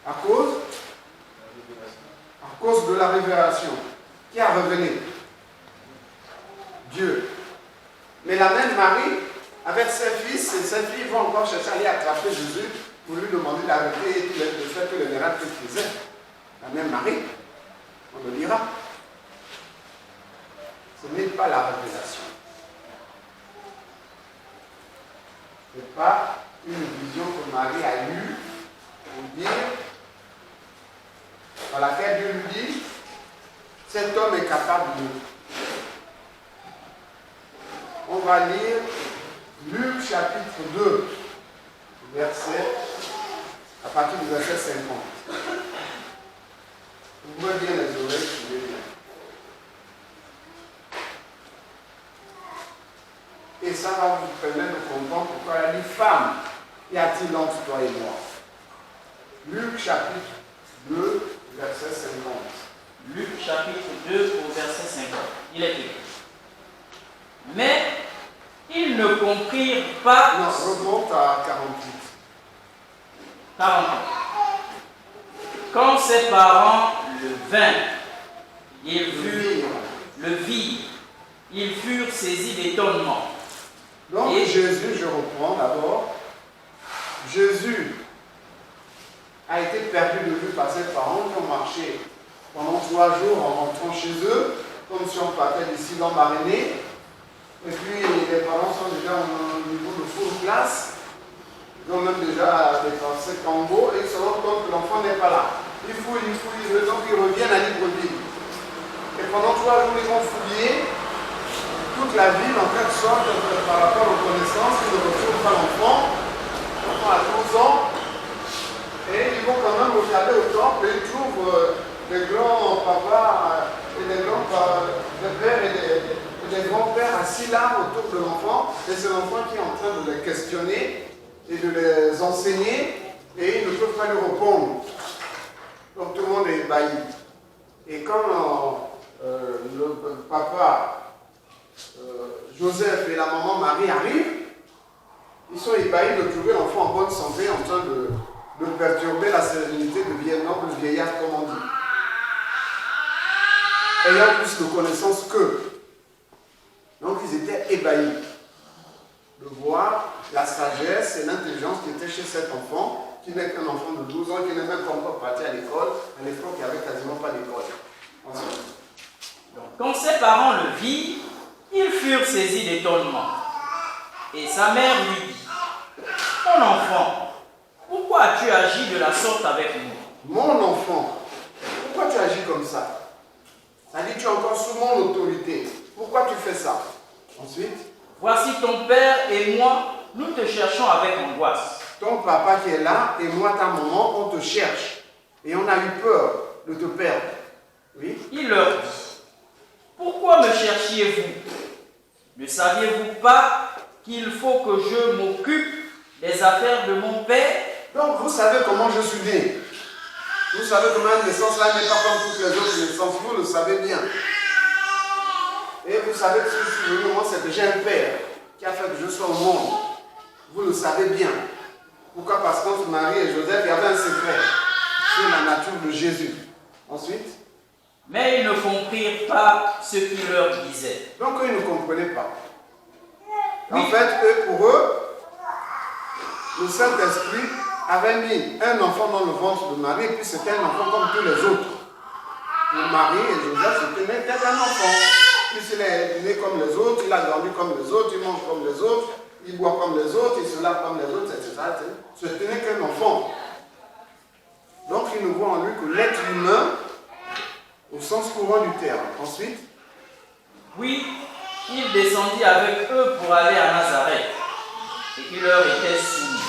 À cause de la révélation. Qui a révélé? Dieu. Mais la même Marie, avec ses fils, et ses filles vont encore chercher à aller attraper Jésus pour lui demander d'arrêter et de faire que le miracle qu'il faisait. La même Marie, on le dira. Ce n'est pas la révélation. Ce n'est pas une vision que Marie a eue pour dire, dans laquelle Dieu lui dit, cet homme est capable de. On va lire Luc chapitre 2, à partir du verset 50. Vous pouvez bien les oreilles, si vous voulez bien. Et ça va vous permettre de comprendre pourquoi il a dit femme, y a-t-il entre toi et moi? Luc chapitre 2, verset 50. Luc chapitre 2 au verset 50. Il est écrit. Mais ils ne comprirent pas. Non, remonte à 48. 40. Quand ses parents le vinrent, ils furent saisis d'étonnement. Donc Jésus, je reprends d'abord, Jésus a été perdu de vue par ses parents qui ont marché pendant 3 jours en rentrant chez eux, comme si on partait d'ici l'embarrainé. Et puis les parents sont déjà au niveau de full classe, ils ont même déjà dépensé Congo et ils se rendent compte que l'enfant n'est pas là. Ils fouillent, donc ils reviennent à Libreville. Et pendant 3 jours, ils vont fouiller toute la ville en quelque sorte par rapport aux connaissances. Ils ne retrouvent pas l'enfant. L'enfant a 12 ans. Et ils vont quand même regarder au temple et ils trouvent des grands papas et des grands pères et des grands-pères assis là autour de l'enfant. Et c'est l'enfant qui est en train de les questionner et de les enseigner. Et ils ne peuvent pas lui répondre. Donc tout le monde est ébahi. Et quand le papa Joseph et la maman Marie arrivent, ils sont ébahis de trouver l'enfant en bonne santé en train de perturber la sérénité de noble vieillard, comme on dit. Ayant plus de connaissances qu'eux. Donc ils étaient ébahis de voir la sagesse et l'intelligence qui était chez cet enfant, qui n'est qu'un enfant de 12 ans, qui n'est même pas encore parti à l'école, à l'époque il n'y avait quasiment pas d'école. Quand ses parents le virent, ils furent saisis d'étonnement. Et sa mère lui dit, mon enfant, pourquoi as-tu agi de la sorte avec nous? Mon enfant, pourquoi tu agis comme ça? Ça dit, tu es encore sous mon autorité. Pourquoi tu fais ça? Ensuite, voici ton père et moi, nous te cherchons avec angoisse. Ton papa qui est là et moi, ta maman, on te cherche. Et on a eu peur de te perdre. Oui? Il leur dit, pourquoi me cherchiez-vous? Ne saviez-vous pas qu'il faut que je m'occupe des affaires de mon père? Donc vous savez comment je suis né. Vous savez comment une naissance là n'est pas comme toutes les autres naissances. Vous le savez bien. Et vous savez que si je suis venu au monde, c'est que j'ai un père qui a fait que je sois au monde. Vous le savez bien. Pourquoi? Parce qu'entre Marie et Joseph, il y avait un secret sur la nature de Jésus. Ensuite, mais ils ne comprirent pas ce qu'il leur disait. Donc ils ne comprenaient pas. Oui. En fait, pour eux, le Saint-Esprit avait mis un enfant dans le ventre de Marie, et puis c'était un enfant comme tous les autres. Pour Marie et Joseph, c'était un enfant. Puis il est né comme les autres, il a grandi comme les autres, il mange comme les autres, il boit comme les autres, il se lave comme les autres, etc. Ce n'est qu'un enfant. Donc ils ne voient en lui que l'être humain au sens courant du terme. Ensuite, oui, il descendit avec eux pour aller à Nazareth et il leur était soumis.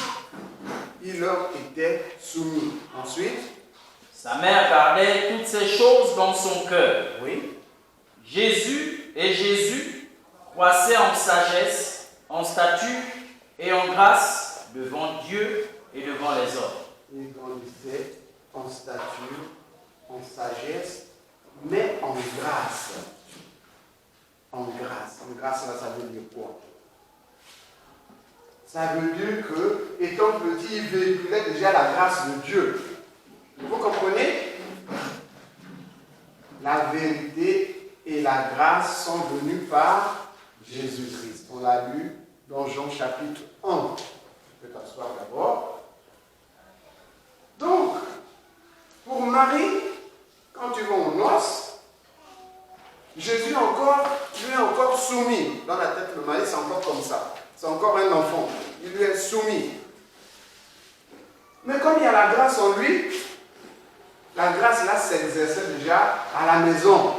Il leur était soumis. Ensuite, sa mère gardait toutes ces choses dans son cœur. Oui. Jésus croissait en sagesse, en stature et en grâce devant Dieu et devant les hommes. Il grandissait en stature, en sagesse, mais en grâce. En grâce. En grâce, là, ça veut dire quoi? Ça veut dire que, étant petit, il véhiculait déjà la grâce de Dieu. Vous comprenez? La vérité et la grâce sont venues par Jésus-Christ. On l'a lu dans Jean chapitre 1. Je peux t'asseoir d'abord. Donc, pour Marie, quand tu vas aux noces, Jésus lui est encore soumis. Dans la tête de Marie, c'est encore comme ça. C'est encore un enfant. Il lui est soumis. Mais comme il y a la grâce en lui, la grâce là s'exerçait déjà à la maison.